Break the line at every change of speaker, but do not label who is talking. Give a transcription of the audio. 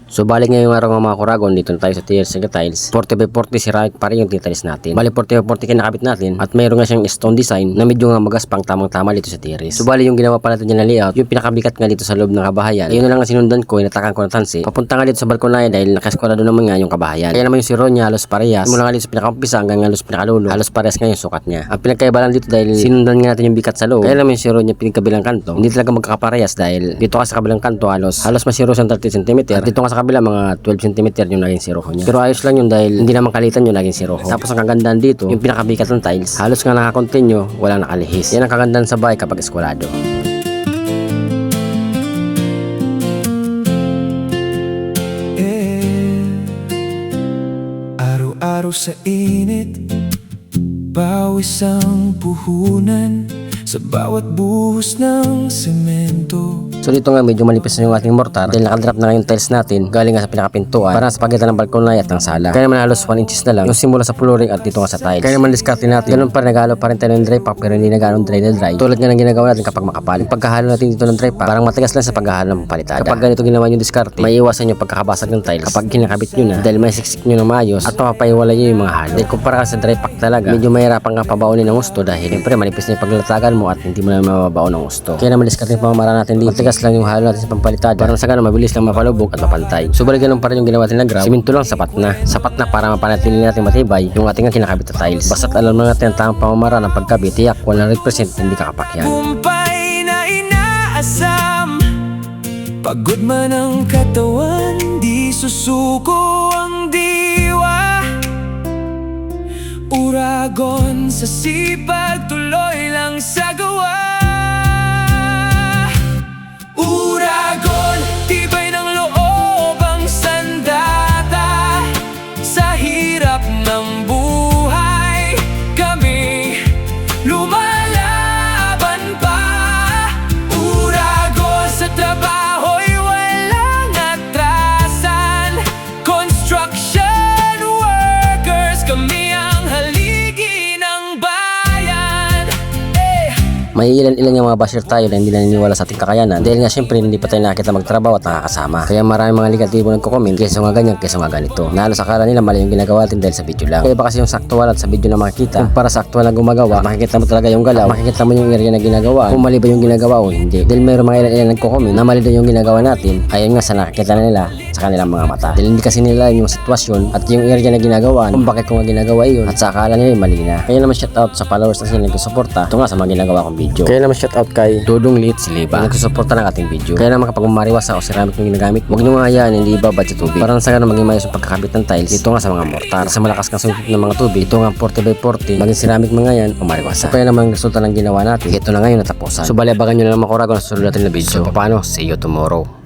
So balik ngayong araw mga kuragon, dito na tayo sa tiers ng tiles. 40x40 ceramic pa rin yung titiles natin. Bali 40x40 kinakabit natin at mayroon nga siyang stone design na medyo nga magaspang tamang-tama dito sa tiers. So bali yung ginawa pa natin dyan na layout, yung pinakabikat nga dito sa loob ng kabahayan. Ayun na lang ang sinundan ko, inatakan ko ng tansi. Papunta nga dito sa balkonaya dahil nakaskwalado naman nga yung kabahayan. Kaya naman yung siro niya halos parehas. Mula nga dito sa pinakaumpisa hanggang halos pinakalulo, halos parehas nga yung sukat niya. Ang pinagkaiba lang dito dahil sinundan nga natin yung bikat sa loob. Kaya naman yung siro niya pinagkabilang kanto, hindi talaga magkakaparehas dahil dito ka sa kabilang kanto halos masiro sa 30 cm. At dito nga sa kabila mga 12 cm yung naging siroho niya. Pero ayos lang yun dahil hindi naman kalitan yung naging siroho. Tapos ang kagandahan dito, yung pinakabikat ng tiles, halos nga nakakontinue, walang nakalihis. Yan ang kagandahan sa bahay kapag eskwalado.
Araw-araw sa init, pawis ang puhunan sa bawat buhos ng semento.
So dito nga medyo manipis na yung ating mortar dahil nakadrop na nga yung tiles natin galing nga sa pinakapintuan para sa pagitan ng balkonay at ng sala. Kaya naman halos 1 inches na lang yung simula sa flooring at dito nga sa tiles. Kaya naman diskarte natin, ganun pa rin nagalo pa rin tayo ng dry pack pero hindi nagano dry na dry. Tulad nga ng ginagawa natin kapag makapal. Yung pagkahalo natin dito ng dry pack parang matigas lang sa paghahalo ng palitada. Kapag ganito ginawa yung diskarte, may iwasan yung pagkakabasag ng tiles kapag kinakabit nyo na dahil may siksik nyo na maayos at mapapaiwala nyo yung mga halo. Dahil kumpara sa dry pack talaga, medyo mahirapan nga pabaunin ng gusto dahil siyempre manipis na yung paglatagan mo at hindi mo na mababaon ng gusto. Kaya naman diskarte yung pamamaraan natin dito. Matigas lang yung halo natin pampalitada para sa ganun mabilis lang mapalubog at mapantay. So balik ganun pa rin yung ginawa natin na ground. Siminto lang sapat na para mapanatili natin matibay yung ating kinakabit na tiles. Basta't alam na natin ang tamang pamamaraan ng pagkabit, tiyak 100% hindi kakapakyan.
Kumpay na inaasam, pagod man ang katawan, di susuko ang diwa. Uragon sa sipag, tuloy lang sa gawa. Uragon, tibay ng loob ang sandata. Sa hirap ng buhay, kami lumalaban pa. Uragon sa trabaho'y walang atrasan. Construction workers, kami ang haligi ng bayan.
May ilan-ilan yung mga basher tayo na hindi naniniwala sa ating kakayanan dahil nga syempre hindi pa tayo nakita magtrabaho at nakakasama. Kaya maraming mga negatibo nagko-comment kaysa nga ganyan kaysa nga ganito. Na halos akala nila mali yung ginagawa natin dahil sa video lang. Kaya ba kasi yung saktual at sa video na makikita, kung para sa aktual na gumagawa, makikita mo talaga yung galaw, makikita mo yung area na ginagawa, kung mali ba yung ginagawa o hindi. Dahil mayroong mga ilan-ilan nagko-comment na mali daw yung ginagawa natin, ayon nga sa nakikita na nila sa kanilang mga mata. Dahil hindi kasi nila yung sitwasyon at yung area na ginagawa, kung bakit ko nga ginagawa yun at sa akala nila yung mali na. Kaya naman shoutout sa followers na sila nagsusuporta ito nga sa mga ginagawa kong video. Kaya naman shoutout kay Dudong Lit Siliba na nagsusuporta ng ating video. Kaya naman kapag mariwasa o ceramic yung ginagamit, huwag nyo nga yan, hindi ibabad sa tubig. Parang sa ganun maging mayos yung pagkakabit ng tiles dito nga sa mga mortar. Sa malakas kang sungkit ng mga tubig, ito nga 40x40, maging ceramic mga yan o mariwasa. Kaya naman ang resulta ng ginawa natin, ito na ngayon natapusan. So bali abangan nyo na lang mga kuragon sa susunod natin na video. So paano? See you tomorrow.